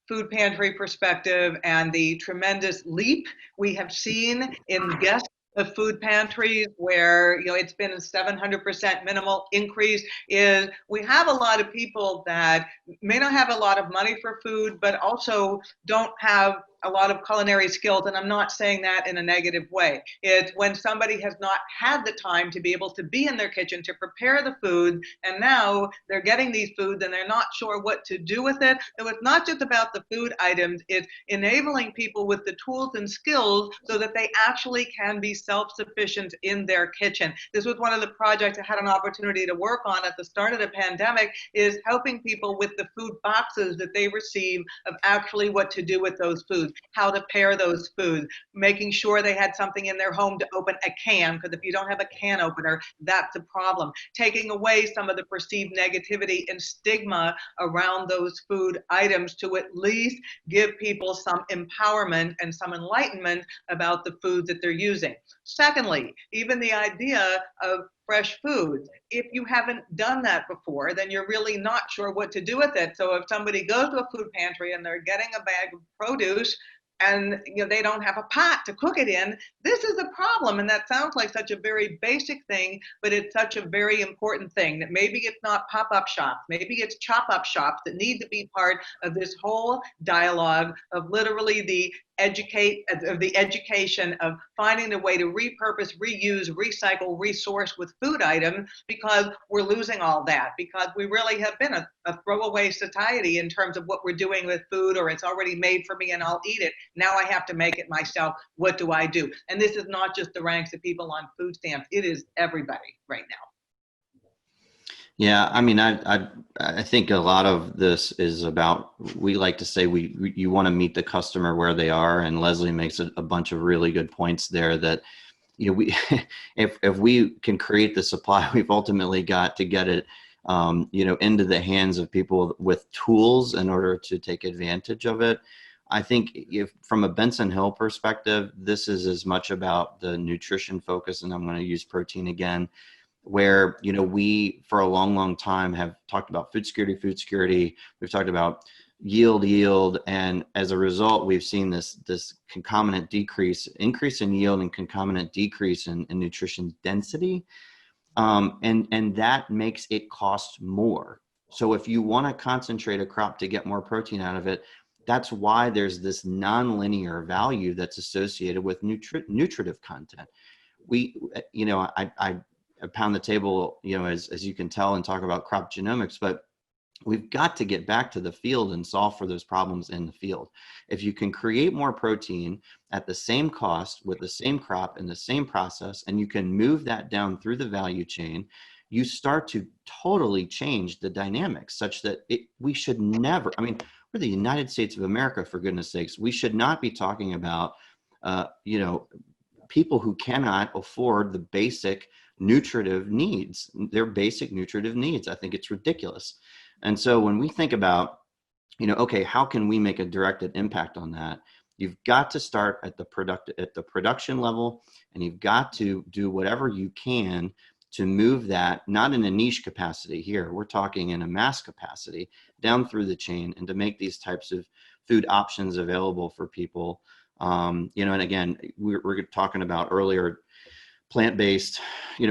food pantry perspective and the tremendous leap we have seen in guests of food pantries, where it's been a 700% minimal increase, is we have a lot of people that may not have a lot of money for food, but also don't have a lot of culinary skills, and I'm not saying that in a negative way. It's when somebody has not had the time to be able to be in their kitchen to prepare the food, and now they're getting these foods and they're not sure what to do with it. So it's not just about the food items, it's enabling people with the tools and skills so that they actually can be self-sufficient in their kitchen. This was one of the projects I had an opportunity to work on at the start of the pandemic, is helping people with the food boxes that they receive of actually what to do with those foods, how to pair those foods, making sure they had something in their home to open a can, because if you don't have a can opener, that's a problem. Taking away some of the perceived negativity and stigma around those food items to at least give people some empowerment and some enlightenment about the foods that they're using. Secondly, even the idea of fresh foods. If you haven't done that before, then you're really not sure what to do with it. So if somebody goes to a food pantry and they're getting a bag of produce and they don't have a pot to cook it in, this is a problem. And that sounds like such a very basic thing, but it's such a very important thing, that maybe it's not pop-up shops, maybe it's chop-up shops that need to be part of this whole dialogue of literally the education of finding a way to repurpose, reuse, recycle, resource with food items, because we're losing all that, because we really have been a throwaway society in terms of what we're doing with food, or it's already made for me and I'll eat it. Now I have to make it myself. What do I do? And this is not just the ranks of people on food stamps. It is everybody right now. Yeah, I mean, I think a lot of this is about, we like to say you want to meet the customer where they are, and Leslie makes a bunch of really good points there, that we if we can create the supply, we've ultimately got to get it into the hands of people with tools in order to take advantage of it. I think if from a Benson Hill perspective, this is as much about the nutrition focus, and I'm going to use protein again, where we for a long time have talked about food security. We've talked about yield, and as a result, we've seen this concomitant increase in yield and concomitant decrease in nutrition density, and that makes it cost more. So if you want to concentrate a crop to get more protein out of it, that's why there's this nonlinear value that's associated with nutritive content. I pound the table, as you can tell, and talk about crop genomics, but we've got to get back to the field and solve for those problems in the field. If you can create more protein at the same cost with the same crop in the same process, and you can move that down through the value chain, you start to totally change the dynamics, such that we should never, we're the United States of America, for goodness sakes. We should not be talking about, people who cannot afford the basic nutritive needs, their basic nutritive needs. I think it's ridiculous. And so when we think about okay, how can we make a directed impact on that? You've got to start at the production level, and you've got to do whatever you can to move that, not in a niche capacity here, we're talking in a mass capacity, down through the chain, and to make these types of food options available for people. And again, we're talking about earlier plant-based,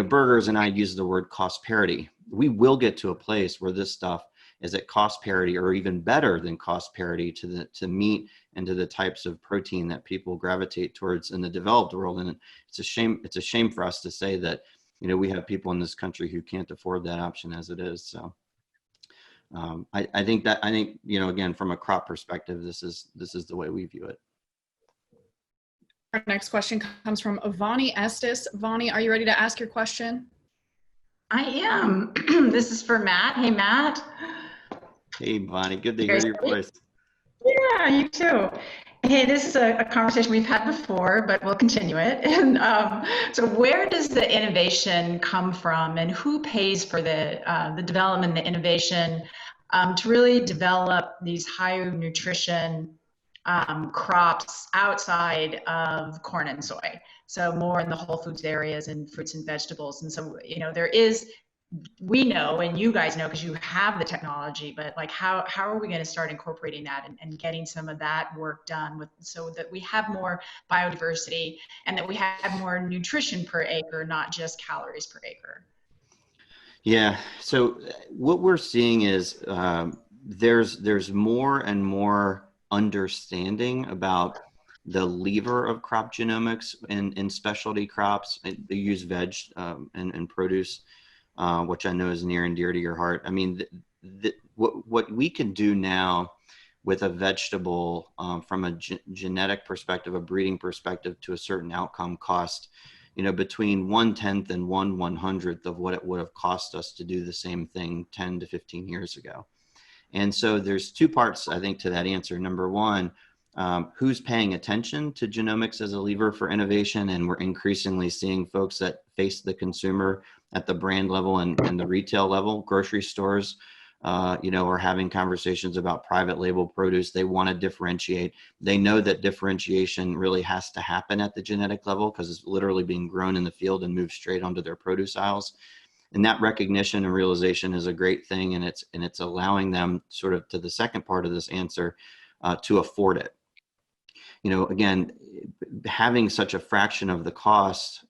burgers, and I use the word cost parity. We will get to a place where this stuff is at cost parity or even better than cost parity to meat and to the types of protein that people gravitate towards in the developed world. And it's a shame for us to say that, we have people in this country who can't afford that option as it is. So I think, again, from a crop perspective, this is the way we view it. Our next question comes from Vani Estes. Vani, are you ready to ask your question? I am. This is for Matt. Hey, Matt. Hey, Bonnie, good to hear your voice. Yeah, you too. Hey, this is a conversation we've had before, but we'll continue it. And so where does the innovation come from, and who pays for the development, the innovation to really develop these higher nutrition crops outside of corn and soy? So more in the whole foods areas and fruits and vegetables. And so, we know, and you guys know because you have the technology, but like how are we going to start incorporating that and getting some of that work done so that we have more biodiversity and that we have more nutrition per acre, not just calories per acre? Yeah. So what we're seeing is there's more and more understanding about the lever of crop genomics in specialty crops. They use veg and produce, which I know is near and dear to your heart. I mean, what we can do now with a vegetable from a genetic perspective, a breeding perspective, to a certain outcome cost, between 1/10 and 1/100th of what it would have cost us to do the same thing 10 to 15 years ago. And so there's two parts, I think, to that answer. Number one, who's paying attention to genomics as a lever for innovation? And we're increasingly seeing folks that face the consumer at the brand level and the retail level. Grocery stores, are having conversations about private label produce. They want to differentiate. They know that differentiation really has to happen at the genetic level because it's literally being grown in the field and moved straight onto their produce aisles. And that recognition and realization is a great thing, and it's allowing them, sort of to the second part of this answer, to afford it. Again, having such a fraction of the cost,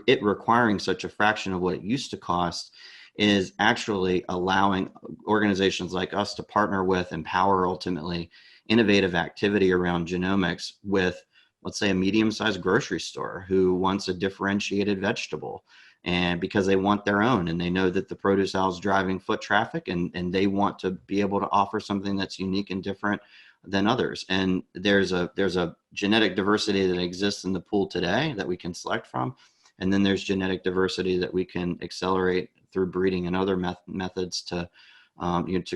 it requiring such a fraction of what it used to cost, is actually allowing organizations like us to partner with, empower, ultimately, innovative activity around genomics with, let's say, a medium-sized grocery store who wants a differentiated vegetable. And because they want their own, and they know that the produce aisle is driving foot traffic, and they want to be able to offer something that's unique and different than others. And there's a genetic diversity that exists in the pool today that we can select from. And then there's genetic diversity that we can accelerate through breeding and other methods to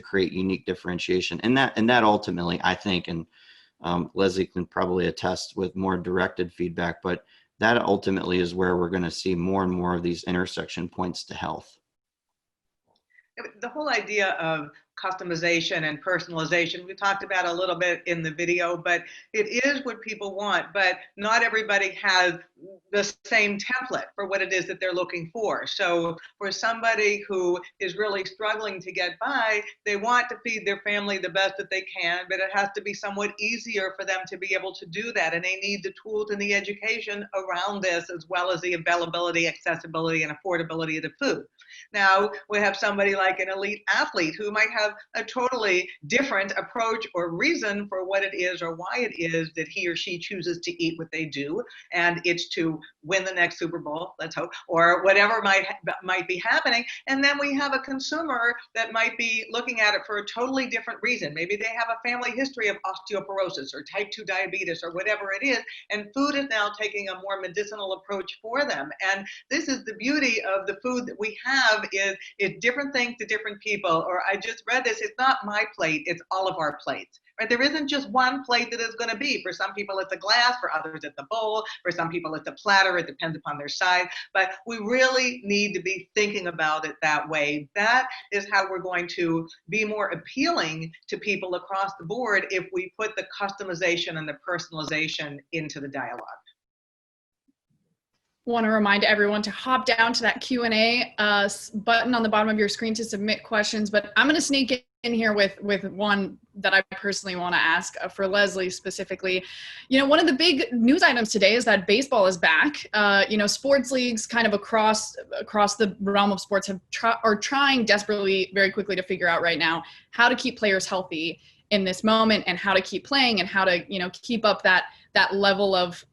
create unique differentiation. And that ultimately, I think, and Leslie can probably attest with more directed feedback, but that ultimately is where we're going to see more and more of these intersection points to health. The whole idea of customization and personalization, we talked about a little bit in the video, but it is what people want, but not everybody has the same template for what it is that they're looking for. So for somebody who is really struggling to get by, they want to feed their family the best that they can, but it has to be somewhat easier for them to be able to do that. And they need the tools and the education around this, as well as the availability, accessibility, and affordability of the food. Now, we have somebody like an elite athlete who might have a totally different approach or reason for what it is or why it is that he or she chooses to eat what they do. And it's to win the next Super Bowl, let's hope, or whatever might be happening. And then we have a consumer that might be looking at it for a totally different reason. Maybe they have a family history of osteoporosis or type 2 diabetes or whatever it is. And food is now taking a more medicinal approach for them. And this is the beauty of the food that we have, is different things to different people. Or I just read this, it's not my plate, it's all of our plates. right? There isn't just one plate that is going to be. For some people, it's a glass. For others, it's a bowl. For some people, it's a platter. It depends upon their size. But we really need to be thinking about it that way. That is how we're going to be more appealing to people across the board if we put the customization and the personalization into the dialogue. Want to remind everyone to hop down to that Q&A button on the bottom of your screen to submit questions, but I'm going to sneak in here with one that I personally want to ask for Leslie specifically. You know, one of the big news items today is that baseball is back. You know, sports leagues kind of across the realm of sports are trying desperately, very quickly to figure out right now how to keep players healthy in this moment and how to keep playing and how to, you know, keep up that level of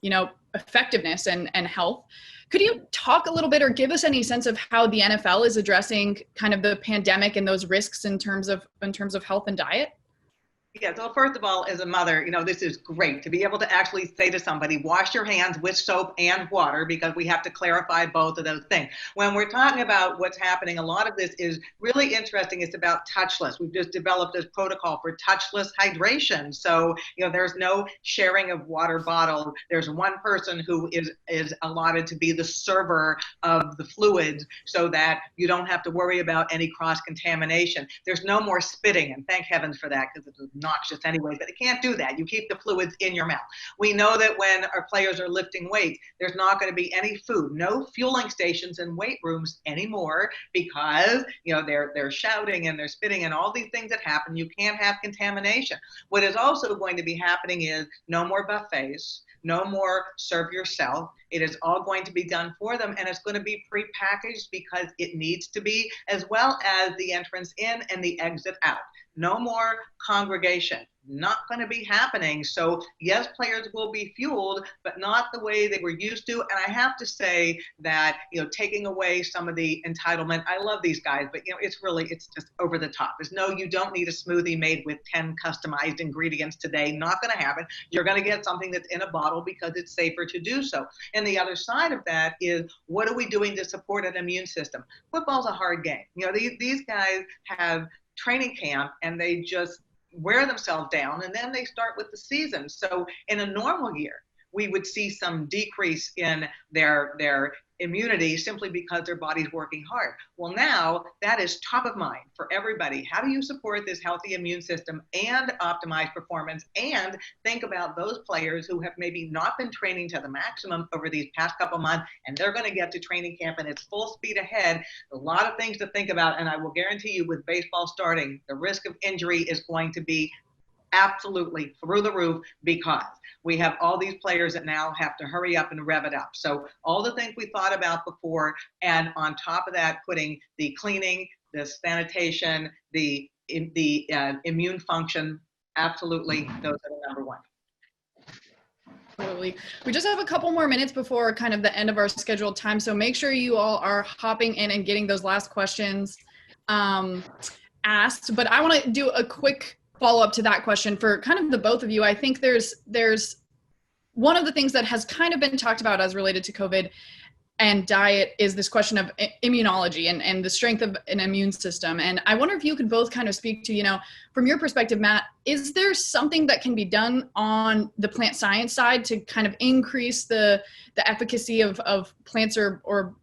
you know, effectiveness and health. Could you talk a little bit or give us any sense of how the NFL is addressing kind of the pandemic and those risks in terms of health and diet? Yeah, so first of all, as a mother, you know, this is great to be able to actually say to somebody, wash your hands with soap and water, because we have to clarify both of those things. When we're talking about what's happening, a lot of this is really interesting. It's about touchless. We've just developed this protocol for touchless hydration. So, you know, there's no sharing of water bottle. There's one person who is allotted to be the server of the fluids so that you don't have to worry about any cross-contamination. There's no more spitting, and thank heavens for that, because it's obnoxious anyway, but it can't do that. You keep the fluids in your mouth. We know that when our players are lifting weights, there's not going to be any food, no fueling stations in weight rooms anymore, because, you know, they're shouting and they're spitting and all these things that happen. You can't have contamination. What is also going to be happening is no more buffets, no more serve yourself. It is all going to be done for them, and it's going to be prepackaged because it needs to be, as well as the entrance in and the exit out. No more congregation. Not going to be happening. So yes, players will be fueled, but not the way they were used to. And I have to say that, you know, taking away some of the entitlement, I love these guys, but, you know, it's just over the top. There's no, you don't need a smoothie made with 10 customized ingredients today. Not going to happen. You're going to get something that's in a bottle because it's safer to do so. And the other side of that is, what are we doing to support an immune system? Football's a hard game. You know, these guys have training camp and they just wear themselves down, and then they start with the season. So in a normal year, we would see some decrease in their immunity simply because their body's working hard. Well, now that is top of mind for everybody. How do you support this healthy immune system and optimize performance, and think about those players who have maybe not been training to the maximum over these past couple months, and they're going to get to training camp and it's full speed ahead. A lot of things to think about, and I will guarantee you, with baseball starting, the risk of injury is going to be absolutely through the roof, because we have all these players that now have to hurry up and rev it up. So all the things we thought about before, and on top of that, putting the cleaning, the sanitation, the immune function, absolutely, those are the number one. Absolutely. We just have a couple more minutes before kind of the end of our scheduled time. So make sure you all are hopping in and getting those last questions asked. But I want to do a quick follow up to that question for kind of the both of you. I think there's one of the things that has kind of been talked about as related to COVID and diet is this question of immunology and the strength of an immune system. And I wonder if you could both kind of speak to, you know, from your perspective, Matt, is there something that can be done on the plant science side to kind of increase the efficacy of plants or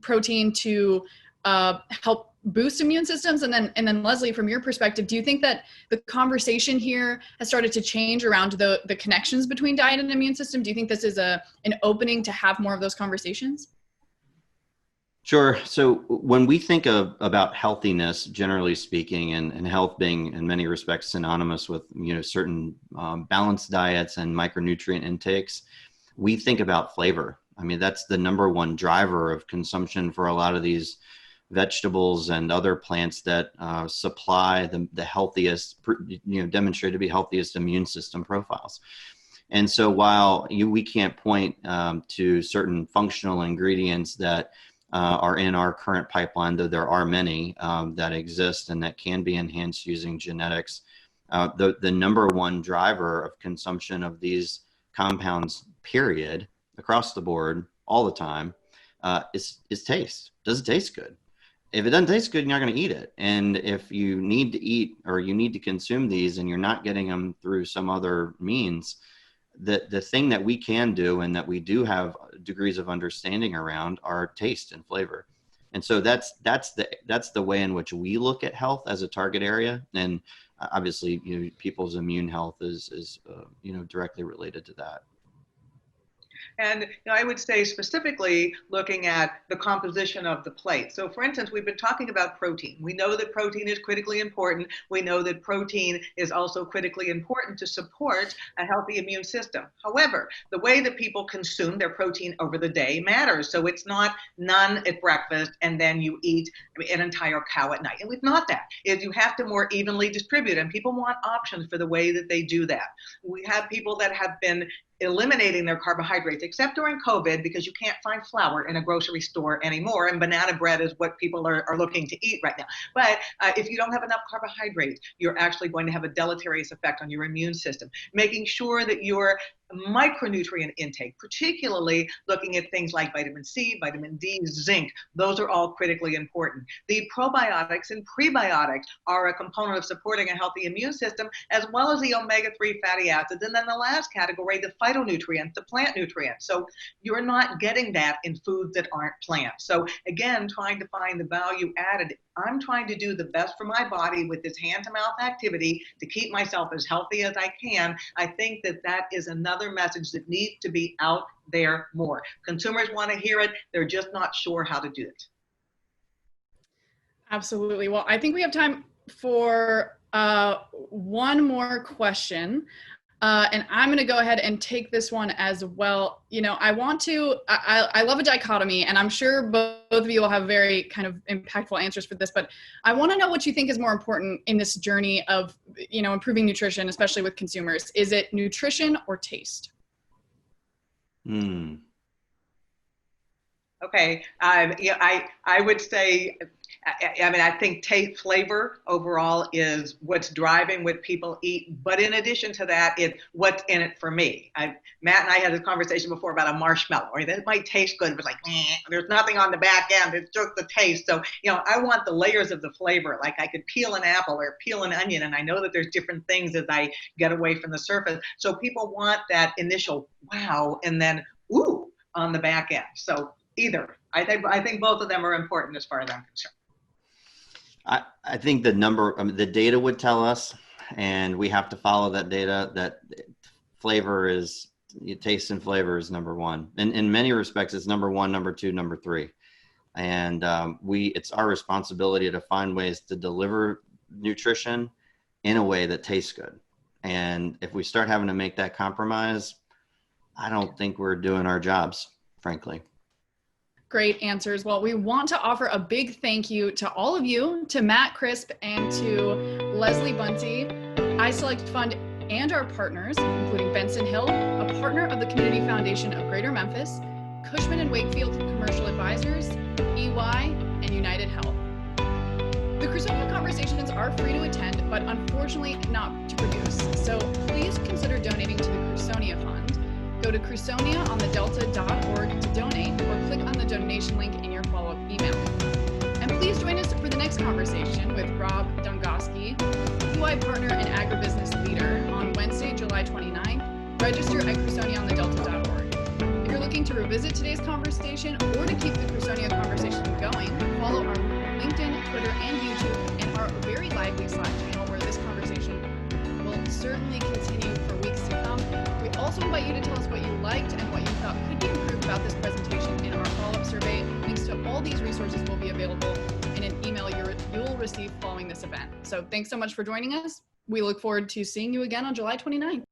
protein to help boost immune systems? And then Leslie, from your perspective, do you think that the conversation here has started to change around the connections between diet and immune system? Do you think this is an opening to have more of those conversations? Sure. So when we think about healthiness, generally speaking, and health being in many respects synonymous with, you know, certain balanced diets and micronutrient intakes, we think about flavor. I mean, that's the number one driver of consumption for a lot of these vegetables and other plants that supply the healthiest, you know, demonstrated to be healthiest immune system profiles. And so while we can't point to certain functional ingredients that are in our current pipeline, though there are many that exist and that can be enhanced using genetics, the number one driver of consumption of these compounds, period, across the board, all the time, is taste. Does it taste good? if it doesn't taste good, you're not going to eat it. And if you need to eat or you need to consume these and you're not getting them through some other means, the thing that we can do and that we do have degrees of understanding around are taste and flavor. And so that's the way in which we look at health as a target area. And obviously, people's immune health is directly related to that. And I would say specifically looking at the composition of the plate. So for instance, we've been talking about protein. We know that protein is critically important. We know that protein is also critically important to support a healthy immune system. However, the way that people consume their protein over the day matters. So it's not none at breakfast and then you eat an entire cow at night. And it's not that. You have to more evenly distribute, and people want options for the way that they do that. We have people that have been eliminating their carbohydrates, except during COVID, because you can't find flour in a grocery store anymore, and banana bread is what people are looking to eat right now. But if you don't have enough carbohydrates, you're actually going to have a deleterious effect on your immune system. Making sure that your micronutrient intake, particularly looking at things like vitamin C, vitamin D, zinc, those are all critically important. The probiotics and prebiotics are a component of supporting a healthy immune system, as well as the omega-3 fatty acids. And then the last category, the phytonutrients, the plant nutrients. So you're not getting that in foods that aren't plants. So again, trying to find the value added. I'm trying to do the best for my body with this hand-to-mouth activity to keep myself as healthy as I can. I think that that is another message that needs to be out there more. Consumers want to hear it. They're just not sure how to do it. Absolutely. Well, I think we have time for one more question. And I'm going to go ahead and take this one as well. I love a dichotomy, and I'm sure both of you will have very kind of impactful answers for this, but I want to know what you think is more important in this journey of, improving nutrition, especially with consumers. Is it nutrition or taste? Okay. I would say, I think taste, flavor overall is what's driving what people eat. But in addition to that, it's what's in it for me. Matt and I had this conversation before about a marshmallow. That might taste good, but there's nothing on the back end. It's just the taste. So, I want the layers of the flavor. Like I could peel an apple or peel an onion, and I know that there's different things as I get away from the surface. So people want that initial wow and then ooh on the back end. So either. I think both of them are important as far as I'm concerned. I think the data would tell us, and we have to follow that data, that flavor is, taste and flavor is number one. And in many respects, it's number one, number two, number three. And it's our responsibility to find ways to deliver nutrition in a way that tastes good. And if we start having to make that compromise, I don't think we're doing our jobs, frankly. Great answers. Well, we want to offer a big thank you to all of you, to Matt Crisp and to Leslie Bonci, iSelect Fund, and our partners, including Benson Hill, a partner of the Community Foundation of Greater Memphis, Cushman & Wakefield Commercial Advisors, EY, and United Health. The Crusonia Conversations are free to attend, but unfortunately not to produce. So please consider donating to the Crusonia Fund. Go to crusonia.delta.org to donate, or click on the donation link in your follow-up email. And please join us for the next conversation with Rob Dungoski, UI Partner and Agribusiness Leader, on Wednesday, July 29th. Register at crusoniaonthedelta.org. If you're looking to revisit today's conversation or to keep the Crusonia Conversation going, follow our LinkedIn, Twitter, and YouTube, and our very lively Slack channel, where this conversation will certainly continue for weeks to come. We also invite you to tell us what you liked and what you thought could be improved about this presentation in our follow-up survey. Links to all these resources will be available in an email you'll receive following this event. So thanks so much for joining us. We look forward to seeing you again on July 29th.